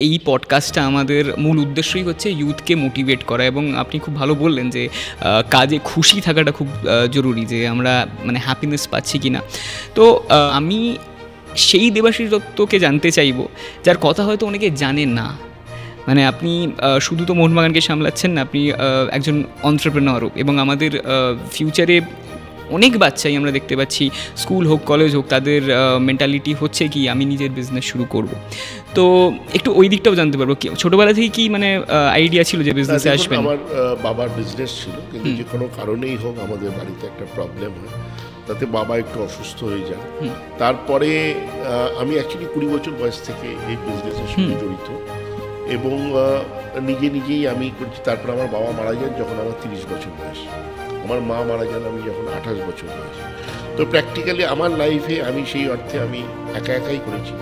এই পডকাস্টটা আমাদের মূল উদ্দেশ্যই হচ্ছে ইউথকে মোটিভেট করা, এবং আপনি খুব ভালো বললেন যে কাজে খুশি থাকাটা খুব জরুরি, যে আমরা মানে হ্যাপিনেস পাচ্ছি কি না। তো আমি সেই দেবাশিস দত্তকে জানতে চাইবো যার কথা হয়তো অনেকে জানে না। মানে আপনি শুধু তো মোহনবাগানকে সামলাচ্ছেন না, আপনি একজন অন্ত্রপ্রেনারও, এবং আমাদের ফিউচারে অনেক বাচ্চাই আমরা দেখতে পাচ্ছি, স্কুল হোক কলেজ হোক, তাদের মেন্টালিটি হচ্ছে কি আমি নিজের বিজনেস শুরু করব। তো একটু ওই দিকটাও জানতে পারবো, ছোটোবেলা থেকে কি মানে আইডিয়া ছিল যে বিজনেসে আসবেন? আমার বাবার বিজনেস ছিল, কিন্তু যে কোনো কারণেই হোক আমাদের বাড়িতে একটা প্রবলেম হয়, তাতে বাবা একটু অসুস্থ হয়ে যান। তারপরে আমি অ্যাকচুয়ালি 20 বছর বয়স থেকে এই বিজনেসের সঙ্গে জড়িত, এবং নিজেই আমি করছি। তারপর আমার বাবা মারা যান যখন আমার 30 বছর বয়স, আমার মা মারা যান আমি যখন 28 বছর বয়স। তো প্র্যাকটিক্যালি আমার লাইফে আমি সেই অর্থে আমি একাই করেছি,